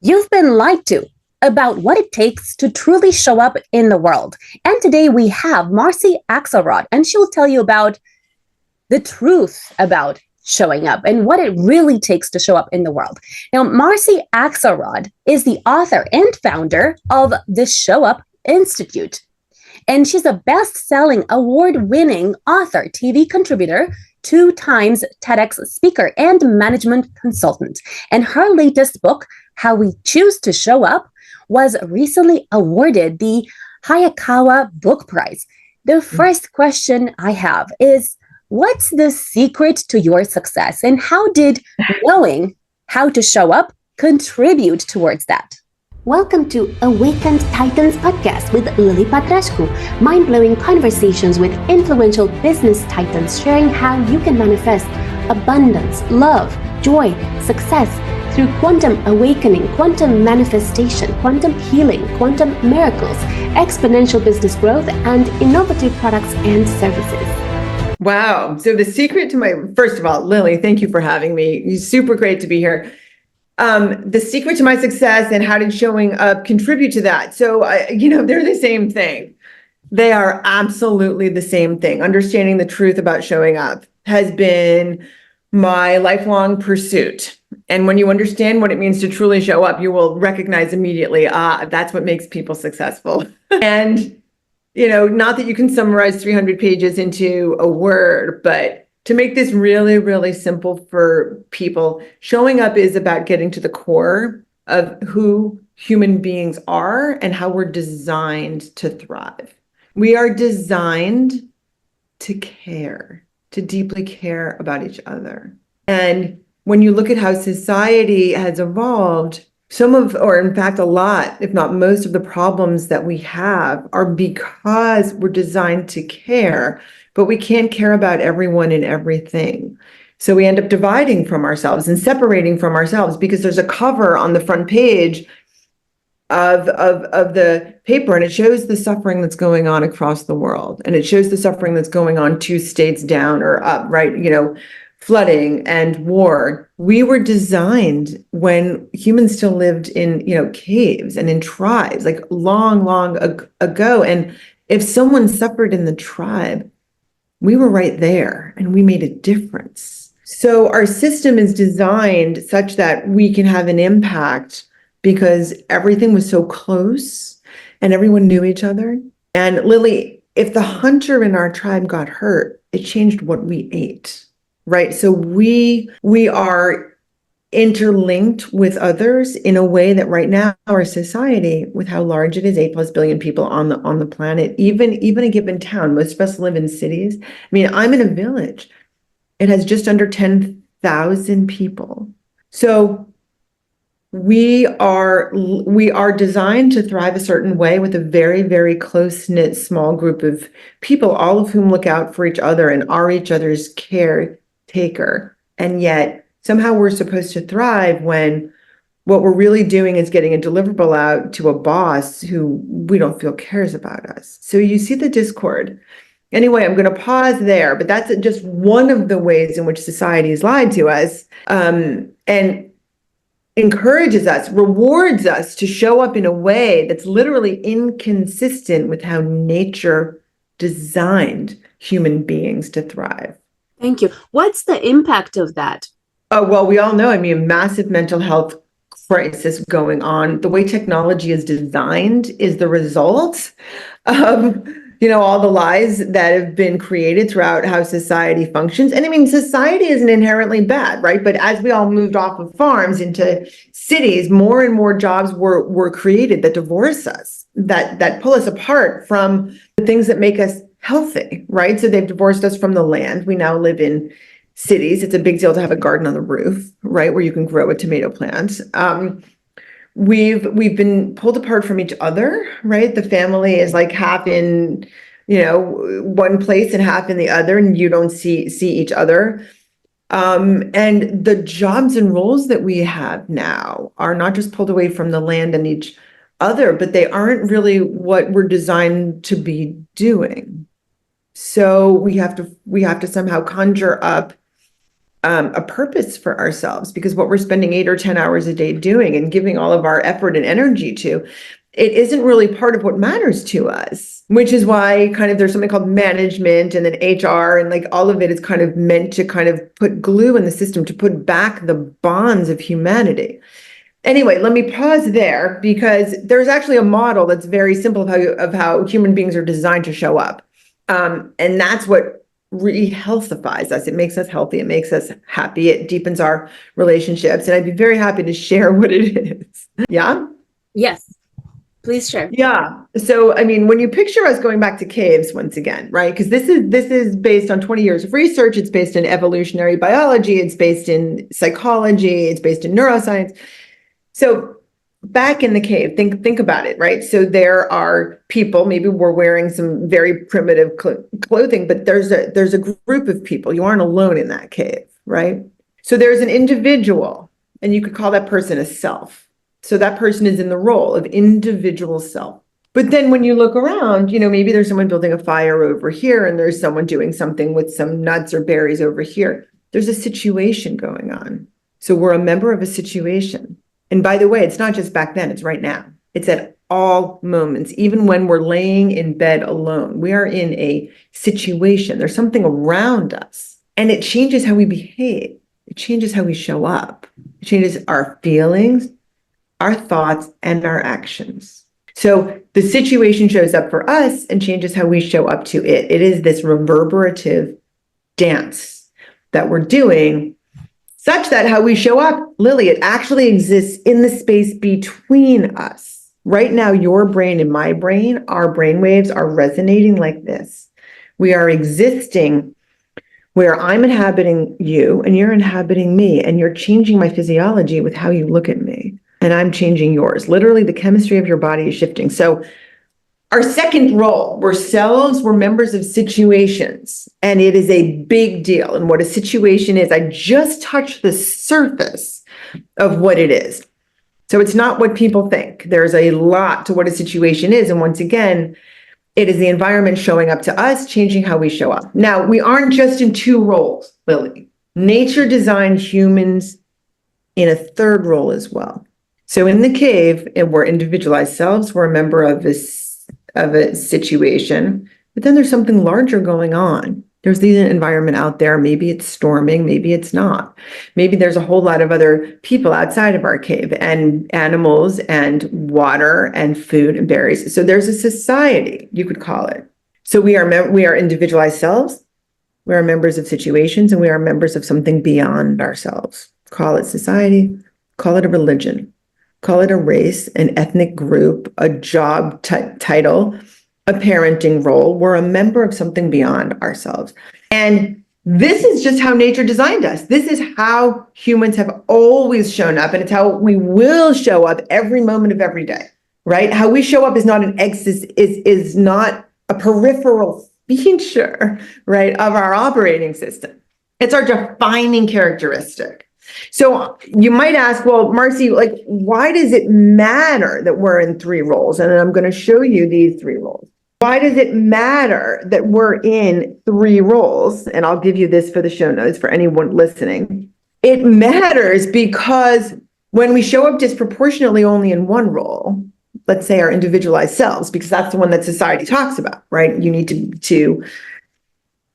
You've been lied to about what it takes to truly show up in the world. And today we have Marcy Axelrod, and she'll tell you about the truth about showing up and what it really takes to show up in the world. Now, Marcy Axelrod is the author and founder of the Show Up Institute. And she's a best-selling, award-winning author, TV contributor, 2 times TEDx speaker, and management consultant. And her latest book, How We Choose to Show Up, was recently awarded the Hayakawa Book Prize. The first question I have is, what's the secret to your success, and how did knowing how to show up contribute towards that? Welcome to Awakened Titans podcast with Lily Patrascu, mind-blowing conversations with influential business titans sharing how you can manifest abundance, love, joy, success through quantum awakening, quantum manifestation, quantum healing, quantum miracles, exponential business growth, and innovative products and services. Wow. So the secret to first of all, Lily, thank you for having me. It's super great to be here. The secret to my success and how did showing up contribute to that? So, they're the same thing. They are absolutely the same thing. Understanding the truth about showing up has been my lifelong pursuit. And when you understand what it means to truly show up, you will recognize immediately, that's what makes people successful. And, not that you can summarize 300 pages into a word, but to make this really, really simple for people, showing up is about getting to the core of who human beings are and how we're designed to thrive. We are designed to care, to deeply care about each other. And when you look at how society has evolved, or in fact, a lot, if not most of the problems that we have are because we're designed to care, but we can't care about everyone and everything. So we end up dividing from ourselves and separating from ourselves because there's a cover on the front page of the paper, and it shows the suffering that's going on across the world. And it shows the suffering that's going on 2 states down or up, right? Flooding and war. We were designed when humans still lived in, caves and in tribes, like long, long ago. And if someone suffered in the tribe, we were right there and we made a difference. So our system is designed such that we can have an impact because everything was so close and everyone knew each other. And Lily, if the hunter in our tribe got hurt, it changed what we ate. Right. So we are interlinked with others in a way that right now our society, with how large it is, 8+ billion people on the planet, even a given town, most of us live in cities. I mean, I'm in a village. It has just under 10,000 people. So we are designed to thrive a certain way with a very, very close-knit small group of people, all of whom look out for each other and are each other's caretaker. And yet somehow we're supposed to thrive when what we're really doing is getting a deliverable out to a boss who we don't feel cares about us. So you see the discord. Anyway, I'm going to pause there, but that's just one of the ways in which society has lied to us, and encourages us, rewards us to show up in a way that's literally inconsistent with how nature designed human beings to thrive. Thank you. What's the impact of that? Oh, well, we all know, massive mental health crisis going on. The way technology is designed is the result of, all the lies that have been created throughout how society functions. And society isn't inherently bad, right? But as we all moved off of farms into cities, more and more jobs were created that divorce us, that pull us apart from the things that make us healthy, right? So they've divorced us from the land. We now live in cities. It's a big deal to have a garden on the roof, right, where you can grow a tomato plant. We've been pulled apart from each other, right? The family is like half in, one place and half in the other, and you don't see each other. And the jobs and roles that we have now are not just pulled away from the land and each other, but they aren't really what we're designed to be doing. So we have to somehow conjure up a purpose for ourselves, because what we're spending 8 or 10 hours a day doing and giving all of our effort and energy to, it isn't really part of what matters to us, which is why kind of there's something called management and then HR, and like all of it is kind of meant to kind of put glue in the system to put back the bonds of humanity. Anyway, let me pause there, because there's actually a model that's very simple of how human beings are designed to show up. And that's what re-healthifies us. It makes us healthy. It makes us happy. It deepens our relationships. And I'd be very happy to share what it is. Yeah? Yes, please share. Yeah. So, I mean, when you picture us going back to caves once again, right? Because this is based on 20 years of research. It's based in evolutionary biology. It's based in psychology. It's based in neuroscience. So back in the cave, think about it, right? So there are people, maybe we're wearing some very primitive clothing, but there's a group of people. You aren't alone in that cave, right? So there's an individual, and you could call that person a self. So that person is in the role of individual self. But then when you look around, maybe there's someone building a fire over here, and there's someone doing something with some nuts or berries over here. There's a situation going on. So we're a member of a situation. And by the way, it's not just back then, it's right now. It's at all moments, even when we're laying in bed alone. We are in a situation. There's something around us, and it changes how we behave. It changes how we show up. It changes our feelings, our thoughts, and our actions. So the situation shows up for us and changes how we show up to it. It is this reverberative dance that we're doing, such that how we show up, Lily, it actually exists in the space between us. Right now, your brain and my brain, our brain waves are resonating like this. We are existing where I'm inhabiting you and you're inhabiting me, and you're changing my physiology with how you look at me, and I'm changing yours. Literally, the chemistry of your body is shifting. So our second role, we're members of situations, and it is a big deal. And what a situation is, I just touched the surface of what it is. So it's not what people think. There's a lot to what a situation is. And once again, it is the environment showing up to us, changing how we show up. Now, we aren't just in two roles, Lily. Nature designed humans in a third role as well. So in the cave, and we're individualized selves, we're a member of a situation, but then there's something larger going on. There's the environment out there. Maybe it's storming, maybe it's not. Maybe there's a whole lot of other people outside of our cave, and animals and water and food and berries. So there's a society, you could call it. So we are individualized selves. We are members of situations, and we are members of something beyond ourselves. Call it society, call it a religion, call it a race, an ethnic group, a job title, a parenting role. We're a member of something beyond ourselves. And this is just how nature designed us. This is how humans have always shown up, and it's how we will show up every moment of every day, right? How we show up is not is not a peripheral feature, right, of our operating system. It's our defining characteristic. So you might ask, well, Marcy, like, why does it matter that we're in three roles? And I'm going to show you these three roles. Why does it matter that we're in three roles? And I'll give you this for the show notes for anyone listening. It matters because when we show up disproportionately only in one role, let's say our individualized selves, because that's the one that society talks about, right? You need to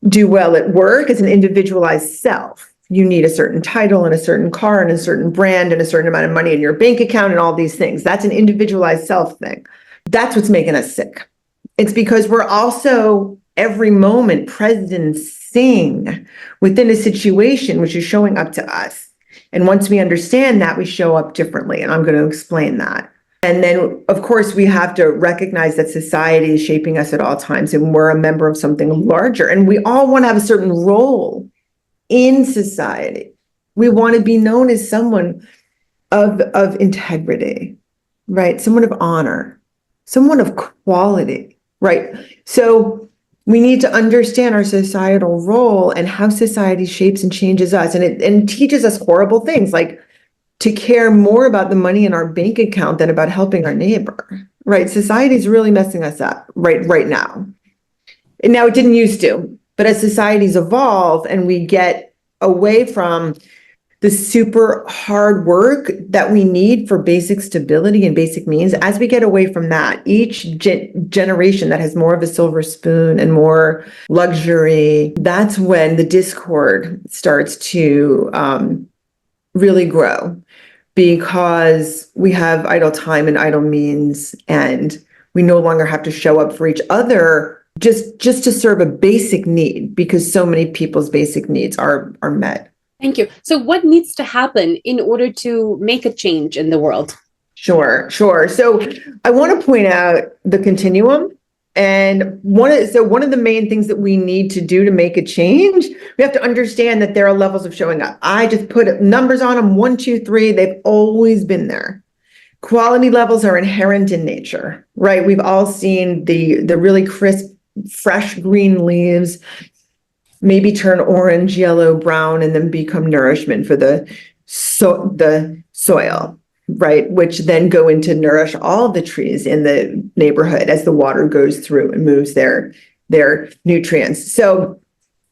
do well at work as an individualized self. You need a certain title and a certain car and a certain brand and a certain amount of money in your bank account and all these things. That's an individualized self thing. That's what's making us sick. It's because we're also every moment presencing within a situation which is showing up to us. And once we understand that, we show up differently. And I'm going to explain that. And then, of course, we have to recognize that society is shaping us at all times, and we're a member of something larger. And we all want to have a certain role in society. We want to be known as someone of integrity, right? Someone of honor, someone of quality, right? So we need to understand our societal role and how society shapes and changes us. And it teaches us horrible things, like to care more about the money in our bank account than about helping our neighbor, right? Society is really messing us up right now. And now, it didn't used to. But as societies evolve and we get away from the super hard work that we need for basic stability and basic means, as we get away from that, each generation that has more of a silver spoon and more luxury, that's when the discord starts to really grow, because we have idle time and idle means, and we no longer have to show up for each other just to serve a basic need, because so many people's basic needs are met. Thank you. So what needs to happen in order to make a change in the world? Sure. So I want to point out the continuum. And one of the main things that we need to do to make a change, we have to understand that there are levels of showing up. I just put numbers on them, 1, 2, 3. They've always been there. Quality levels are inherent in nature, right? We've all seen the really crisp, fresh green leaves maybe turn orange, yellow, brown, and then become nourishment for the soil, right? Which then go into nourish all the trees in the neighborhood as the water goes through and moves their nutrients. So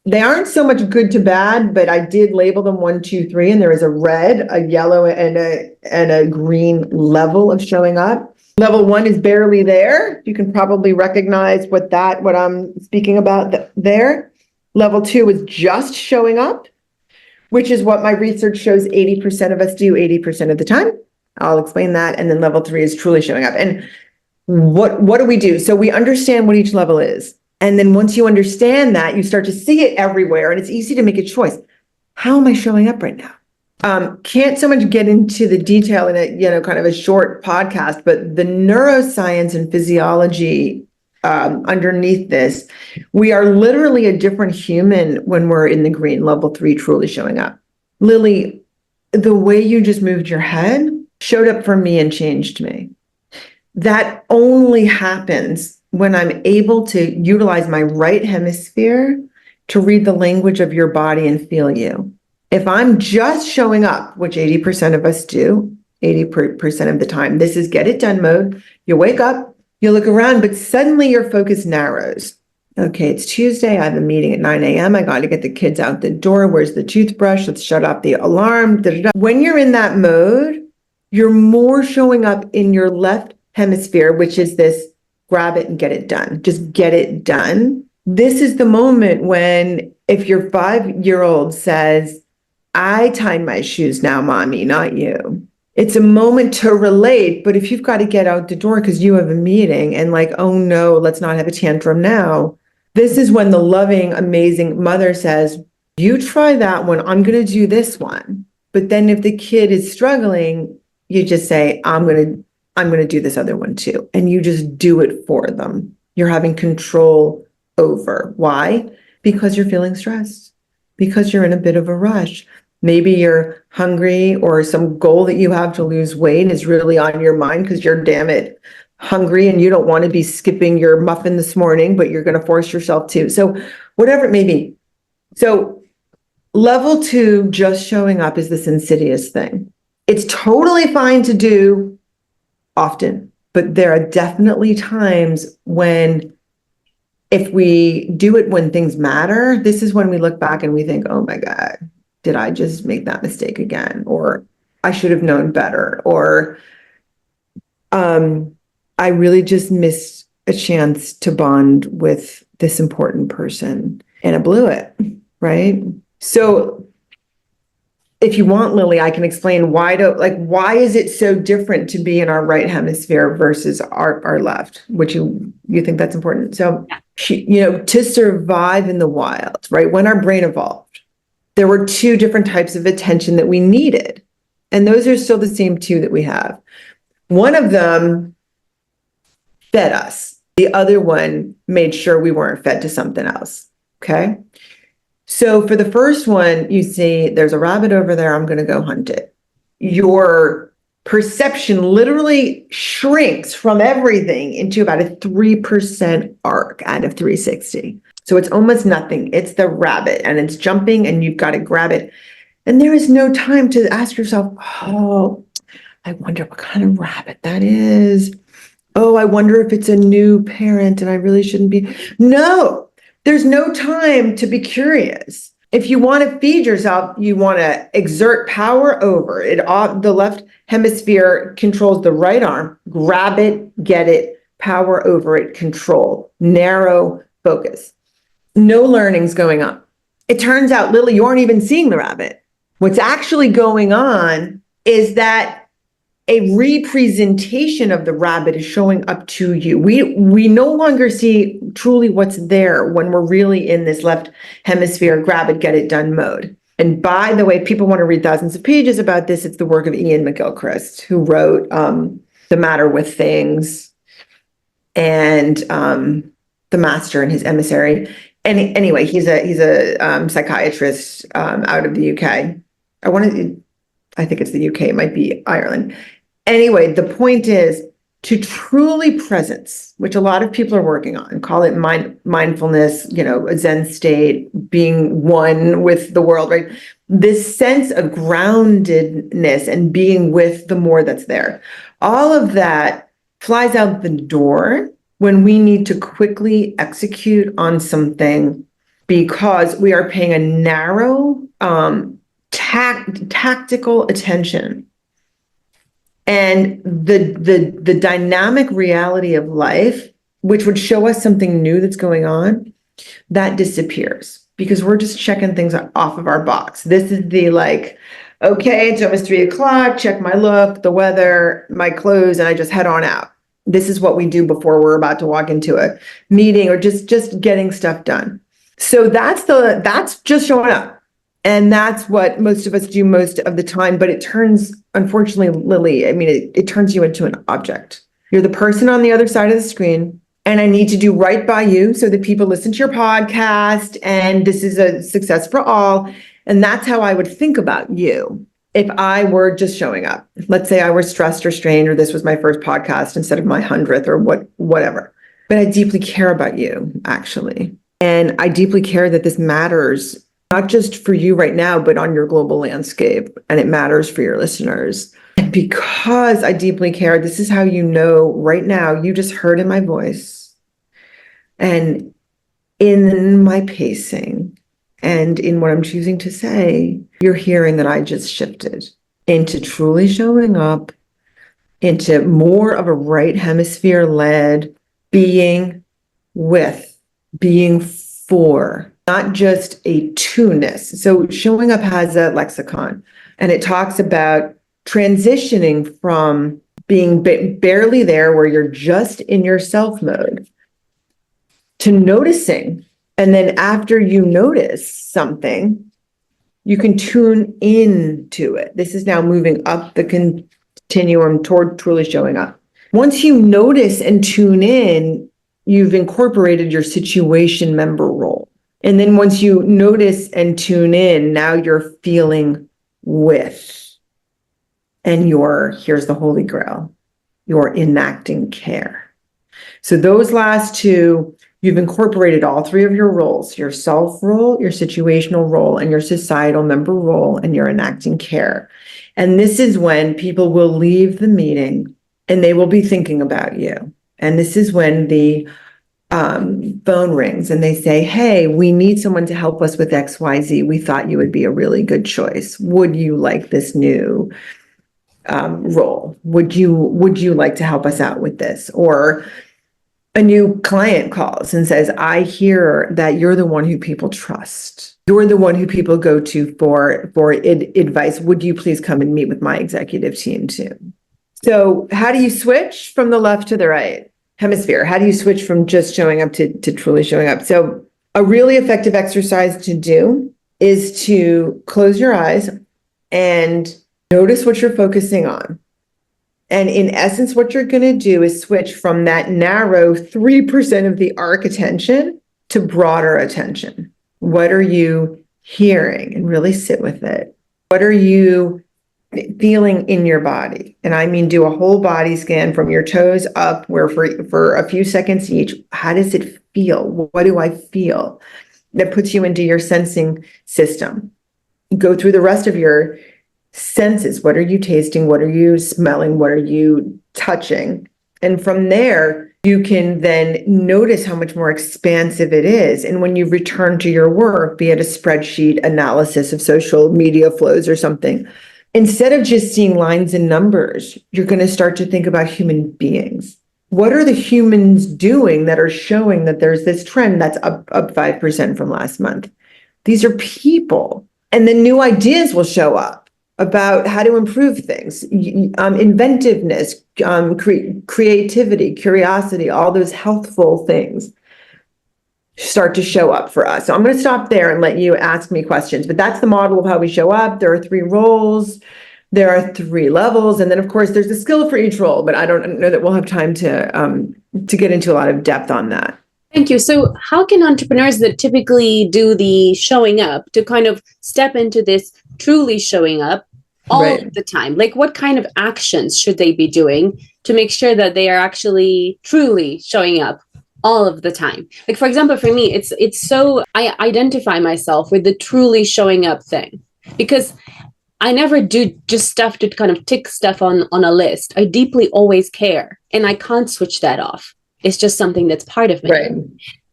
they aren't so much good to bad, but I did label them 1, 2, 3, and there is a red, a yellow, and a green level of showing up. Level 1 is barely there. You can probably recognize what I'm speaking about there. Level 2 is just showing up, which is what my research shows 80% of us do 80% of the time. I'll explain that. And then level 3 is truly showing up. And what do we do? So we understand what each level is. And then once you understand that, you start to see it everywhere, and it's easy to make a choice. How am I showing up right now? Can't so much get into the detail in a, kind of a short podcast, but the neuroscience and physiology underneath this, we are literally a different human when we're in the green, level 3, truly showing up. Lily, the way you just moved your head showed up for me and changed me. That only happens when I'm able to utilize my right hemisphere to read the language of your body and feel you. If I'm just showing up, which 80% of us do, 80% of the time, this is get it done mode. You wake up, you look around, but suddenly your focus narrows. Okay, it's Tuesday. I have a meeting at 9 a.m. I got to get the kids out the door. Where's the toothbrush? Let's shut off the alarm. Da-da-da. When you're in that mode, you're more showing up in your left hemisphere, which is this grab it and get it done. Just get it done. This is the moment when, if your 5-year-old says, I tie my shoes now, mommy, not you. It's a moment to relate, but if you've got to get out the door because you have a meeting and like, oh no, let's not have a tantrum now. This is when the loving, amazing mother says, you try that one, I'm going to do this one. But then if the kid is struggling, you just say, I'm going to do this other one too. And you just do it for them. You're having control over. Why? Because you're feeling stressed, because you're in a bit of a rush. Maybe you're hungry, or some goal that you have to lose weight is really on your mind because you're damn it hungry and you don't want to be skipping your muffin this morning, but you're going to force yourself to. So whatever it may be. So level 2, just showing up, is this insidious thing. It's totally fine to do often, but there are definitely times when, if we do it when things matter, this is when we look back and we think, oh my God, did I just make that mistake again? Or I should have known better. Or I really just missed a chance to bond with this important person and I blew it, right? So if you want, Lily, I can explain why is it so different to be in our right hemisphere versus our left, which you think that's important. So, to survive in the wild, right? When our brain evolved, there were 2 different types of attention that we needed. And those are still the same 2 that we have. One of them fed us. The other one made sure we weren't fed to something else. Okay. So for the first one, you see there's a rabbit over there. I'm going to go hunt it. Your perception literally shrinks from everything into about a 3% arc out of 360. So it's almost nothing. It's the rabbit and it's jumping and you've got to grab it. And there is no time to ask yourself, oh, I wonder what kind of rabbit that is. Oh, I wonder if it's a new parent and I really shouldn't be. No, there's no time to be curious. If you want to feed yourself, you want to exert power over it. The left hemisphere controls the right arm. Grab it, get it, power over it, control, narrow focus. No learning's going on. It turns out, Lily, you aren't even seeing the rabbit. What's actually going on is that a representation of the rabbit is showing up to you. We no longer see truly what's there when we're really in this left hemisphere, grab it, get it done mode. And by the way, people want to read thousands of pages about this. It's the work of Ian McGilchrist, who wrote The Matter with Things and The Master and His Emissary. And anyway, he's a psychiatrist out of the UK. I think it's the UK, it might be Ireland. Anyway, the point is to truly presence, which a lot of people are working on, call it mindfulness, a Zen state, being one with the world, right? This sense of groundedness and being with the more that's there. All of that flies out the door when we need to quickly execute on something because we are paying a narrow, tactical attention. And the dynamic reality of life, which would show us something new that's going on, that disappears because we're just checking things off of our box. This is the okay, it's almost 3:00, check my look, the weather, my clothes, and I just head on out. This is what we do before we're about to walk into a meeting or just getting stuff done. So that's just showing up. And that's what most of us do most of the time, but it turns, unfortunately, Lily, it turns you into an object. You're the person on the other side of the screen, and I need to do right by you so that people listen to your podcast, and this is a success for all. And that's how I would think about you if I were just showing up. Let's say I were stressed or strained, or this was my first podcast instead of my 100th or whatever. But I deeply care about you, actually. And I deeply care that this matters not just for you right now, but on your global landscape. And it matters for your listeners. And because I deeply care, this is how you know right now, you just heard in my voice and in my pacing and in what I'm choosing to say, you're hearing that I just shifted into truly showing up, into more of a right hemisphere led being with, being for, not just a to-ness. So showing up has a lexicon, and it talks about transitioning from being barely there where you're just in your self mode to noticing. And then after you notice something, you can tune into it. This is now moving up the continuum toward truly showing up. Once you notice and tune in, you've incorporated your situation member role. And then once you notice and tune in, now you're feeling with, and here's the Holy Grail, you're enacting care. So those last two, you've incorporated all three of your roles, your self role, your situational role, and your societal member role, and you're enacting care. And this is when people will leave the meeting and they will be thinking about you. And this is when the phone rings and they say, hey, we need someone to help us with XYZ. We thought you would be a really good choice. Would you like this new role? Would you like to help us out with this? Or a new client calls and says, I hear that you're the one who people trust. You're the one who people go to for advice. Would you please come and meet with my executive team too? So how do you switch from the left to the right hemisphere? How do you switch from just showing up to truly showing up? So a really effective exercise to do is to close your eyes and notice what you're focusing on. And in essence, what you're going to do is switch from that narrow 3% of the arc attention to broader attention. What are you hearing? And really sit with it. What are you feeling in your body? And I mean, do a whole body scan from your toes up, where for a few seconds each, how does it feel? What do I feel? That puts you into your sensing system. Go through the rest of your senses. What are you tasting? What are you smelling? What are you touching? And from there, you can then notice how much more expansive it is. And when you return to your work, be it a spreadsheet analysis of social media flows or something, instead of just seeing lines and numbers, you're going to start to think about human beings. What are the humans doing that are showing that there's this trend that's up 5% from last month? These are people. And then new ideas will show up about how to improve things, inventiveness, creativity, curiosity, all those healthful things start to show up for us. So I'm going to stop there and let you ask me questions, but that's the model of how we show up. There are 3 roles. There are 3 levels. And then of course there's a skill for each role, but I don't know that we'll have time to get into a lot of depth on that. Thank you. So how can entrepreneurs that typically do the showing up to kind of step into this truly showing up all the time? Like what kind of actions should they be doing to make sure that they are actually truly showing up all of the time? Like, for example, for me, it's so I identify myself with the truly showing up thing, because I never do just stuff to kind of tick stuff on a list. I deeply always care, and I can't switch that off. It's just something that's part of me. Right.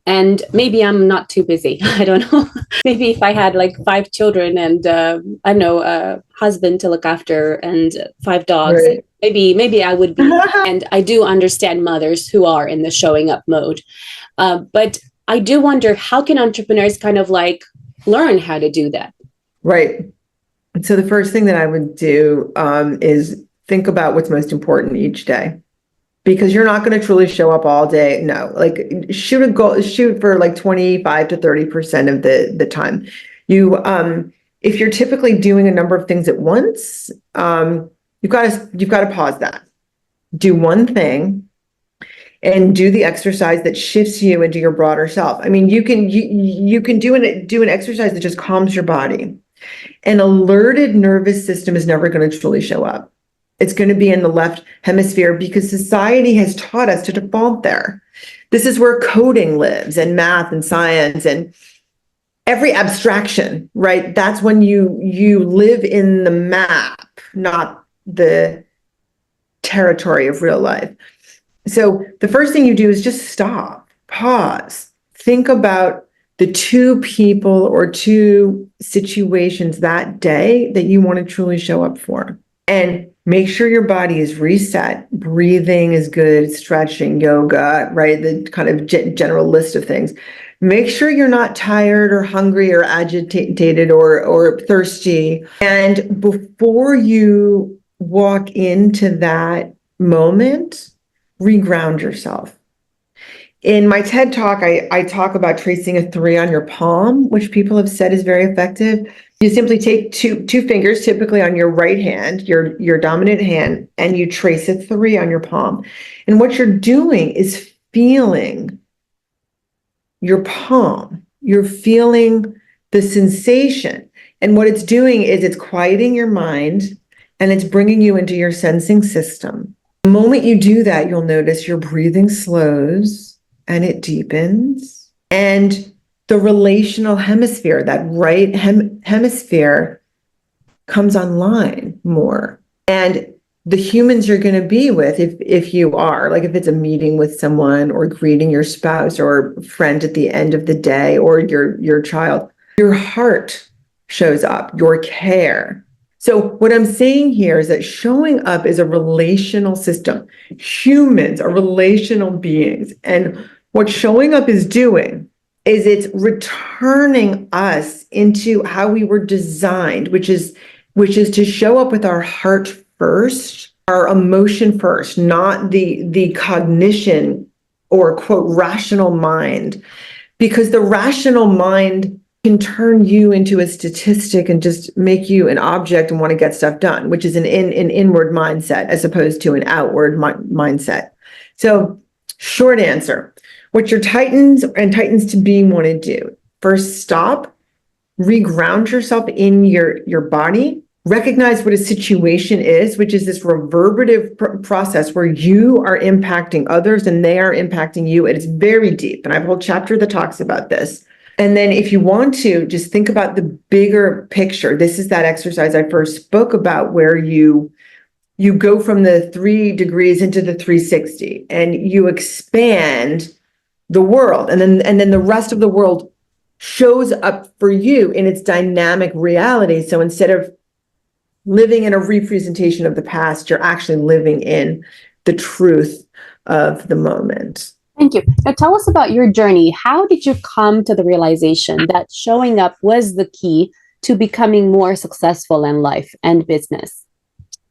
And maybe I'm not too busy. I don't know. Maybe if I had like 5 children and I know a husband to look after and 5 dogs, Right. maybe I would be. And I do understand mothers who are in the showing up mode. But I do wonder, how can entrepreneurs kind of like learn how to do that? Right. So the first thing that I would do is think about what's most important each day. Because you're not going to truly show up all day. No, like shoot for like 25 to 30% of the time. You, if you're typically doing a number of things at once, you've got to pause that. Do one thing and do the exercise that shifts you into your broader self. I mean, you can do an exercise that just calms your body. An alerted nervous system is never going to truly show up. It's going to be in the left hemisphere because society has taught us to default there. This is where coding lives, and math and science and every abstraction, right? That's when you live in the map, not the territory of real life. So the first thing you do is just stop, pause, think about the 2 people or 2 situations that day that you want to truly show up for. And make sure your body is reset. Breathing is good, stretching, yoga, right? The kind of general list of things. Make sure you're not tired or hungry or agitated or thirsty. And before you walk into that moment, reground yourself. In my TED Talk, I talk about tracing a 3 on your palm, which people have said is very effective. You simply take two fingers, typically on your right hand, your dominant hand, and you trace a 3 on your palm. And what you're doing is feeling your palm. You're feeling the sensation. And what it's doing is it's quieting your mind and it's bringing you into your sensing system. The moment you do that, you'll notice your breathing slows and it deepens. And the relational hemisphere, that right hemisphere, comes online more. And the humans you're going to be with, if you are, like if it's a meeting with someone or greeting your spouse or friend at the end of the day or your child, your heart shows up, your care. So what I'm saying here is that showing up is a relational system. Humans are relational beings. And what showing up is doing is it's returning us into how we were designed, which is to show up with our heart first, our emotion first, not the cognition or quote rational mind, because the rational mind can turn you into a statistic and just make you an object and want to get stuff done, which is an inward mindset as opposed to an outward mindset. So short answer, what your Titans and Titans to be want to do, first stop, reground yourself in your body, recognize what a situation is, which is this reverberative process where you are impacting others and they are impacting you. It is very deep. And I have a whole chapter that talks about this. And then if you want to, just think about the bigger picture. This is that exercise I first spoke about where you you go from the 3 degrees into the 360 and you expand the world. And then the rest of the world shows up for you in its dynamic reality. So instead of living in a representation of the past, you're actually living in the truth of the moment. Thank you. Now tell us about your journey. How did you come to the realization that showing up was the key to becoming more successful in life and business?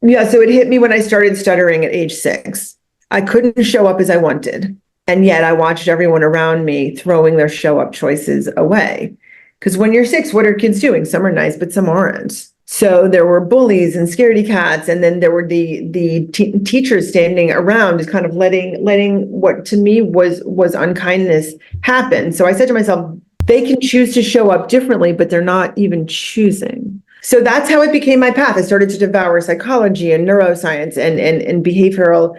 Yeah, so it hit me when I started stuttering at age 6. I couldn't show up as I wanted. And yet I watched everyone around me throwing their show up choices away. Because when you're 6, what are kids doing? Some are nice, but some aren't. So there were bullies and scaredy cats, and then there were the teachers standing around, just kind of letting what to me was unkindness happen. So I said to myself, they can choose to show up differently, but they're not even choosing. So that's how it became my path. I started to devour psychology and neuroscience and behavioral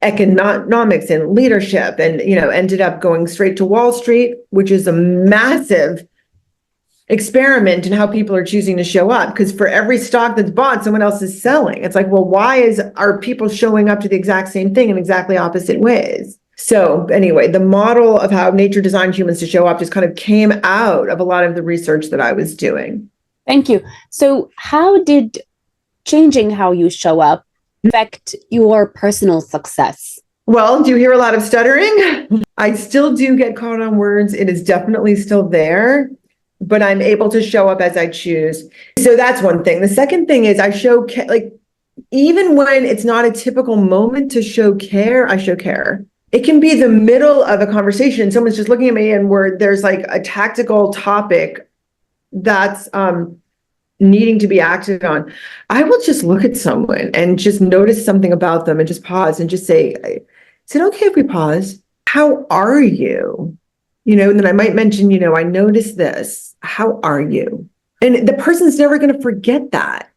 economics and leadership, and ended up going straight to Wall Street, which is a massive experiment in how people are choosing to show up, because for every stock that's bought, someone else is selling. It's like, well, why are people showing up to the exact same thing in exactly opposite ways? So anyway, the model of how nature designed humans to show up just kind of came out of a lot of the research that I was doing. Thank you. So how did changing how you show up affect your personal success? Well, do you hear a lot of stuttering? I still do get caught on words. It is definitely still there, but I'm able to show up as I choose. So that's one thing. The second thing is I show even when it's not a typical moment to show care, I show care. It can be the middle of a conversation. Someone's just looking at me and where there's like a tactical topic that's needing to be acted on. I will just look at someone and just notice something about them and just pause and just say, is it okay if we pause? How are you? And then I might mention, I noticed this. How are you? And the person's never going to forget that.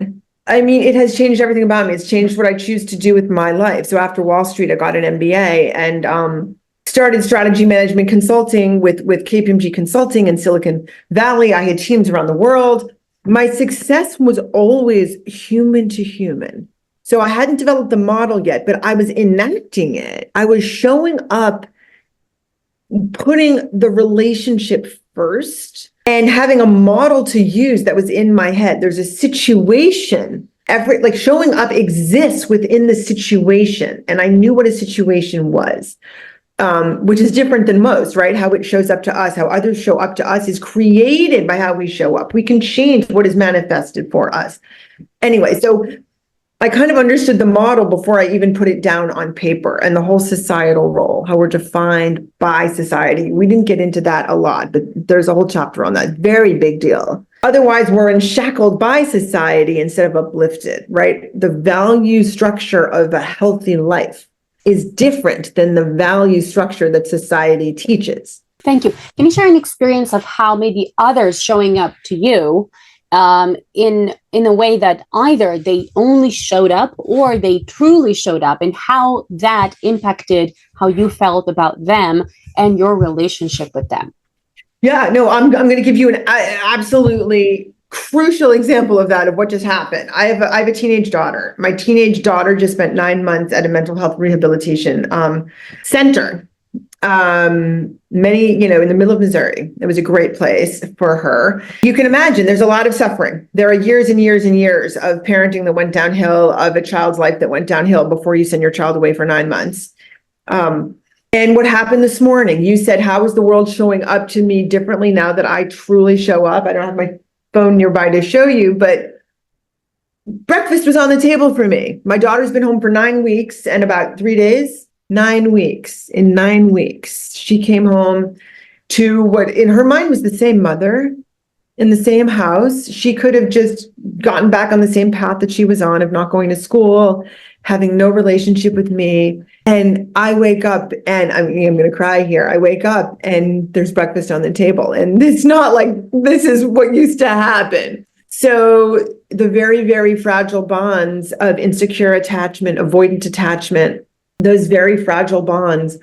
I mean, it has changed everything about me. It's changed what I choose to do with my life. So after Wall Street, I got an MBA and started strategy management consulting with KPMG Consulting in Silicon Valley. I had teams around the world. My success was always human to human. So I hadn't developed the model yet, but I was enacting it. I was showing up, putting the relationship first and having a model to use that was in my head. There's a situation. Showing up exists within the situation. And I knew what a situation was. Which is different than most, right? How it shows up to us, how others show up to us is created by how we show up. We can change what is manifested for us. Anyway, so I kind of understood the model before I even put it down on paper, and the whole societal role, how we're defined by society. We didn't get into that a lot, but there's a whole chapter on that. Very big deal. Otherwise, we're enshackled by society instead of uplifted, right? The value structure of a healthy life is different than the value structure that society teaches. Thank you. Can you share an experience of how maybe others showing up to you in a way that either they only showed up or they truly showed up, and how that impacted how you felt about them and your relationship with them? Yeah, no, I'm going to give you an absolutely crucial example of that, of what just happened. I have a teenage daughter. My teenage daughter just spent 9 months at a mental health rehabilitation center. In the middle of Missouri. It was a great place for her. You can imagine there's a lot of suffering. There are years and years and years of parenting that went downhill, of a child's life that went downhill before you send your child away for 9 months. And what happened this morning? You said, how is the world showing up to me differently now that I truly show up? I don't have my phone nearby to show you, but breakfast was on the table for me. My daughter's been home for 9 weeks and about 3 days. 9 weeks. In 9 weeks, she came home to what in her mind was the same mother in the same house. She could have just gotten back on the same path that she was on of not going to school, having no relationship with me. And I wake up and I'm going to cry here. I wake up and there's breakfast on the table. And it's not like this is what used to happen. So the very, very fragile bonds of insecure attachment, avoidant attachment, those very fragile bonds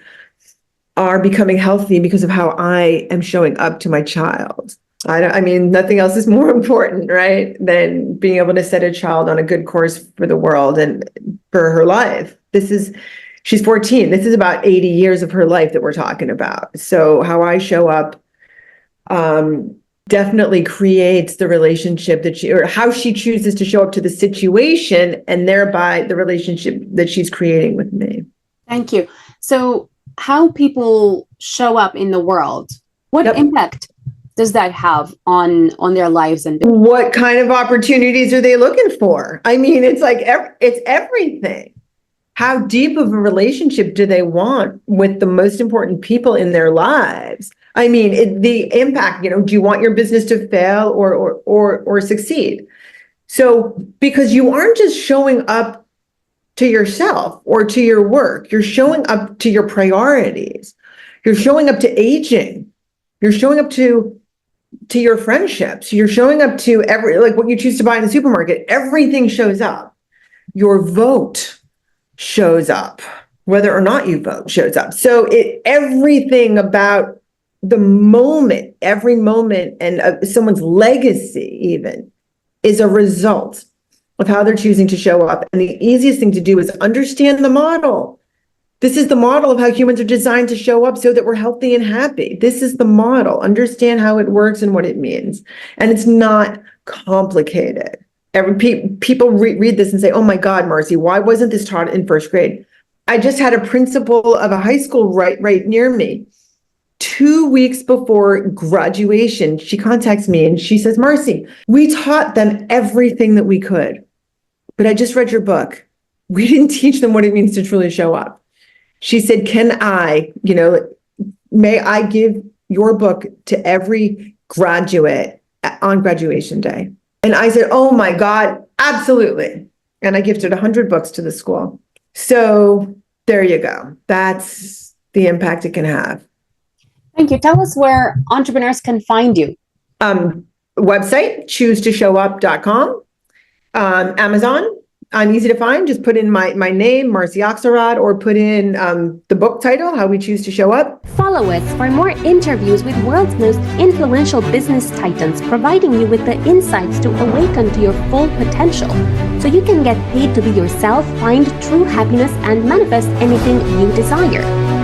are becoming healthy because of how I am showing up to my child. I mean, nothing else is more important, right? Than being able to set a child on a good course for the world and for her life. She's 14. This is about 80 years of her life that we're talking about. So how I show up, definitely creates the relationship or how she chooses to show up to the situation, and thereby the relationship that she's creating with me. Thank you. So how people show up in the world, what impact does that have on their lives? And what kind of opportunities are they looking for? I mean, it's like, it's everything. How deep of a relationship do they want with the most important people in their lives? I mean, the impact, do you want your business to fail or succeed? So, because you aren't just showing up to yourself or to your work, you're showing up to your priorities. You're showing up to aging. You're showing up to your friendships. You're showing up to like what you choose to buy in the supermarket. Everything shows up. Your vote shows up. Whether or not you vote shows up. So everything about the moment, every moment, and someone's legacy even is a result of how they're choosing to show up. And the easiest thing to do is understand the model. This is the model of how humans are designed to show up so that we're healthy and happy. This is the model. Understand how it works and what it means. And it's not complicated. People read this and say, oh my God, Marcy, why wasn't this taught in first grade? I just had a principal of a high school right near me. 2 weeks before graduation, she contacts me and she says, Marcy, we taught them everything that we could, but I just read your book. We didn't teach them what it means to truly show up. She said, may I give your book to every graduate on graduation day? And I said, oh my God, absolutely. And I gifted 100 books to the school. So there you go. That's the impact it can have. Thank you. Tell us where entrepreneurs can find you. Website, choosetosHowUp.com. Amazon, I'm easy to find. Just put in my name, Marcy Axelrod, or put in the book title, How We Choose to Show Up. Follow us for more interviews with world's most influential business titans, providing you with the insights to awaken to your full potential so you can get paid to be yourself, find true happiness, and manifest anything you desire.